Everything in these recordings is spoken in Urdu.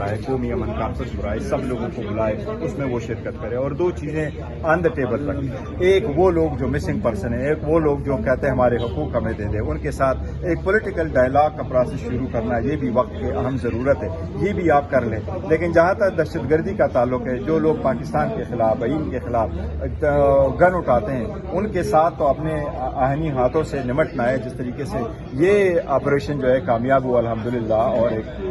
بڑھائے, قومی امن کانفرنس بلائے, سب لوگوں کو بلائے, اس میں وہ شرکت کرے اور دو چیزیں آن دا ٹیبل رکھیں. ایک وہ لوگ جو مسنگ پرسن ہیں, ایک وہ لوگ جو کہتے ہیں ہمارے حقوق ہمیں دے دیں, ان کے ساتھ ایک پولیٹیکل ڈائلاگ کا پروسیس شروع کرنا, یہ بھی وقت کی اہم ضرورت ہے, یہ بھی آپ کر لیں. لیکن جہاں تک دہشت گردی کا تعلق ہے, جو لوگ پاکستان کے خلاف, آئین کے خلاف گن اٹھاتے ہیں, ان کے ساتھ تو اپنے آہنی ہاتھوں سے نمٹنا ہے. جس طریقے سے یہ آپریشن جو ہے کامیاب ہوا الحمدللہ,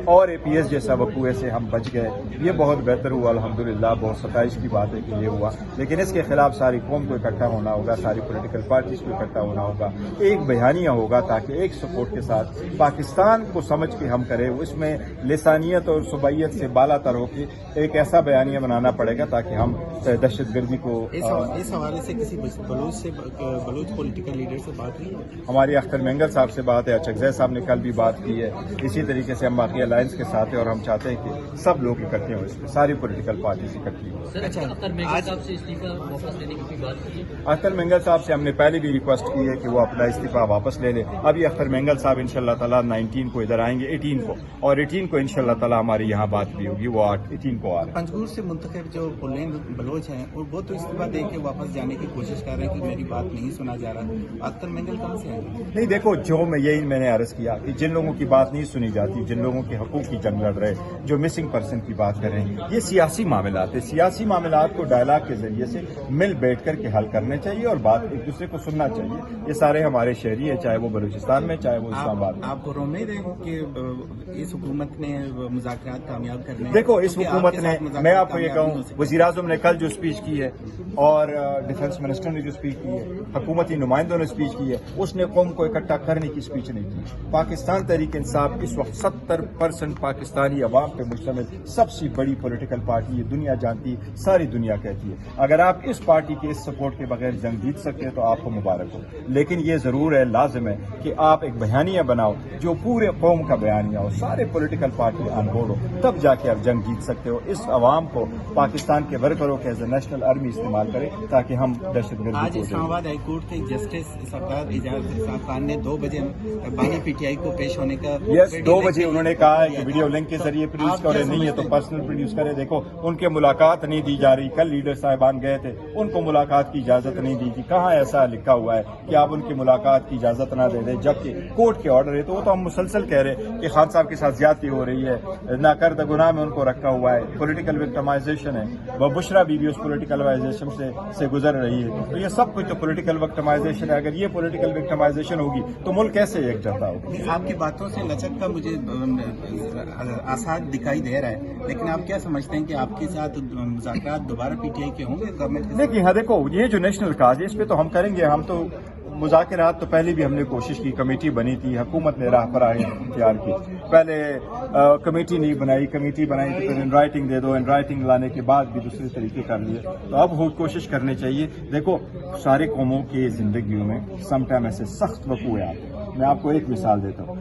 اور اے پی ایس جیسا وقوعے سے ہم بچ گئے, یہ بہت بہتر ہوا الحمدللہ. بہت ستائش کی بات ہے کہ یہ ہوا, لیکن اس کے خلاف ساری قوم کو اکٹھا ہونا ہوگا, ساری پولیٹیکل پارٹیز کو اکٹھا ہونا ہوگا, ایک بیانیہ ہوگا تاکہ ایک سپورٹ کے ساتھ پاکستان کو سمجھ کے ہم کریں. اس میں لسانیت اور صوبائیت سے بالا تر ہو کے ایک ایسا بیانیہ بنانا پڑے گا تاکہ ہم دہشت گردی کو. اس حوالے سے کسی بلوچ پولیٹیکل لیڈر سے بات ہوئی؟ ہماری اختر مینگل صاحب سے بات ہے, اچکزئی صاحب نے کل بھی بات کی ہے. اسی طریقے سے ہم باقی الائنس کے ساتھ ہیں اور ہم چاہتے ہیں کہ سب لوگ اکٹھے ہوں, اس میں ساری پولیٹیکل پارٹیز اکٹھی ہوں. اختر مینگل صاحب سے ہم نے پہلے بھی ریکویسٹ کی ہے کہ وہ اپنا استعفیٰ واپس لے لیں. ابھی اختر مینگل صاحب انشاءاللہ تعالیٰ 19 کو ادھر آئیں گے, 18 کو, اور 18 کو انشاءاللہ تعالیٰ ہماری یہاں بات بھی ہوگی. وہ 18 کو آ رہے ہیں. پنجگور سے منتخب جو بلوچ ہیں اور وہ تو استعفیٰ دے کے واپس جانے کی کوشش کر رہے ہیں کہ میری بات نہیں سنا جا رہا. اختر مینگل کہاں سے ہیں؟ نہیں دیکھو, جو میں نے عرض کیا کہ جن لوگوں کی بات نہیں سنی جاتی, جن لوگوں کے حقوق کی جنگ لڑ رہے, جو مسنگ پرسن کی بات کر رہے ہیں, یہ سیاسی معاملات ہیں. سیاسی معاملات کو ڈائلاگ کے ذریعے سے مل بیٹھ کر کے حل کرنے چاہیے اور بات ایک دوسرے کو سننا چاہیے. یہ سارے ہمارے شہری ہیں, چاہے وہ بلوچستان میں, چاہے وہ اسلام آباد میں. آپ کو امید ہے کہ اس حکومت نے مذاکرات کامیاب کرنے؟ دیکھو, اس حکومت نے, میں آپ کو یہ کہوں, وزیر اعظم نے کل جو اسپیچ کی ہے اور ڈیفنس منسٹر نے جو اسپیچ کی ہے, حکومتی نمائندوں نے اسپیچ کی ہے, اس نے قوم کو اکٹھا کرنے کی اسپیچ نہیں کی. پاکستان تحریک انصاف اس وقت 70% پاکستانی عوام پہ مشتمل سب سے بڑی پولیٹیکل پارٹی ہے, دنیا جانتی ہے, ساری دنیا کہتی ہے. اگر آپ اس پارٹی کے اس سپورٹ کے بغیر جنگ جیت سکتے ہیں تو آپ کو مبارک ہو. لیکن یہ ضرور ہے, لازم ہے کہ آپ ایک بیانیہ بناؤ جو پورے قوم کا بیانیہ ہو, سارے پولیٹیکل پارٹی آن بورڈ ہو, تب جا کے آپ جنگ جیت سکتے ہو. اس عوام کو پاکستان کے ورکروں کے ایز اے نیشنل آرمی استعمال کریں تاکہ ہم دہشت گردی. آج اسلام آباد ہائی کورٹ کے جسٹس سردار اعجاز احسان خان نے 2 بجے بانی پی ٹی آئی کو پیش ہونے کا 2 بجے انہوں نے کہا ہے کہ ویڈیو لنک کے ذریعے پروڈیوس کرے, نہیں ہے تو پرسنل پروڈیوس کرے. دیکھو, ان کے ملاقات نہیں دی جا رہی. کل لیڈر صاحبان گئے تھے, ان کو ملاقات کی اجازت نہیں دی تھی. کہاں ایسا لکھا ہوا ہے کہ آپ ان کی ملاقات کی اجازت نہ دے دیں جبکہ کورٹ کے آرڈر ہے؟ تو وہ تو ہم مسلسل کہہ رہے ہیں کہ خان صاحب کے ساتھ زیادتی ہو رہی ہے, ناکردہ گناہ میں ان کو رکھا ہوا ہے, پولیٹیکل وکٹمائزیشن ہے. وہ بشرا بی بی اس پولیٹیکل وکٹمائزیشن سے گزر رہی ہے. تو یہ سب کچھ تو پولیٹیکل وکٹمائزیشن ہے. اگر یہ پولیٹیکل وکٹمائزیشن ہوگی تو ملک کیسے ایک جاتا ہوگا؟ آپ کی باتوں سے لچک کا مجھے آثار دکھائی دے رہا ہے, لیکن آپ کیا سمجھتے ہیں کہ آپ کے ساتھ مذاکرات دوبارہ پی ٹی آئی کے ہوں گے گورنمنٹ کے؟ دیکھیے, ہاں دیکھو, یہ جو نیشنل کاز ہے اس پہ تو ہم کریں گے. ہم تو مذاکرات تو پہلے بھی ہم نے کوشش کی, کمیٹی بنی تھی, حکومت نے راہ پر اختیار کی. پہلے کمیٹی نہیں بنائی, کمیٹی بنائی تو پھر in writing they do, in writing لانے کے بعد بھی دوسرے طریقے کر لیے. تو اب کوشش کرنی چاہیے. دیکھو, سارے قوموں کی زندگیوں میں سم ٹائم ایسے سخت وقوع آتے ہیں. میں آپ کو ایک مثال دیتا ہوں.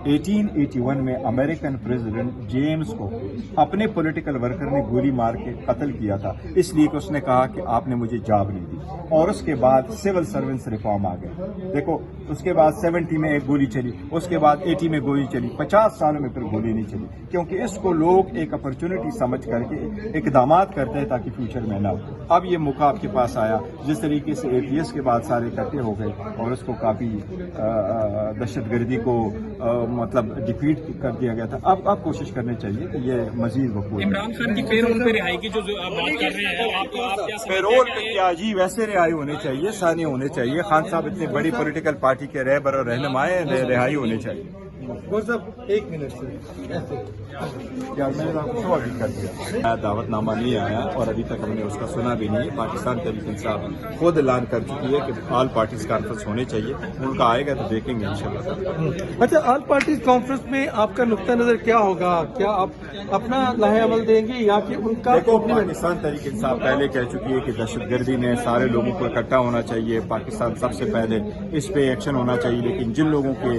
1881 میں امریکن پریزیڈنٹ جیمز کو اپنے پولیٹیکل ورکر نے گولی مار کے قتل کیا تھا, اس لیے کہ اس نے کہا کہ آپ نے مجھے جاب نہیں دی. اور اس کے بعد سول سرونس ریفارم آ گئے. دیکھو, اس کے بعد 70 میں ایک گولی چلی, اس کے بعد 80 میں گولی چلی, 50 سالوں میں پھر گولی نہیں چلی, کیونکہ اس کو لوگ ایک اپرچونٹی سمجھ کر کے اقدامات کرتے ہیں تاکہ فیوچر میں نہ ہو. اب یہ موقع آپ کے پاس آیا, جس طریقے سے اے پی ایس کے بعد سارے اکٹھے ہو گئے اور اس کو کافی دہشت گردی کو مطلب ڈیفیٹ کر دیا گیا تھا. اب کوشش کرنی چاہیے کہ یہ مزید وقوع. عمران خان کی پیرول پہ رہائی کی جو آپ بات کر رہے ہیں, آپ کیا پیرول پہ کیا جی, ویسے رہائی ہونے چاہیے, ثانی ہونے چاہیے. خان صاحب اتنی بڑی پولیٹیکل پارٹی کے رہبر اور رہنمائے, رہائی ہونے چاہیے. ایک منٹ سے میں نے آپ کو ابھی کر دیا, دعوت نامہ نہیں آیا اور ابھی تک ہم نے اس کا سنا بھی نہیں ہے. پاکستان تحریک انصاف خود اعلان کر چکی ہے کہ آل پارٹیز کانفرنس ہونے چاہیے. ان کا آئے گا تو دیکھیں گے انشاءاللہ. اچھا, آل پارٹیز کانفرنس میں آپ کا نقطہ نظر کیا ہوگا؟ کیا آپ اپنا لاہ عمل دیں گے یا کہ ان کا؟ دیکھو, پاکستان تحریک انصاف پہلے کہہ چکی ہے کہ دہشت گردی میں سارے لوگوں کو اکٹھا ہونا چاہیے. پاکستان سب سے پہلے اس پہ ایکشن ہونا چاہیے. لیکن جن لوگوں کے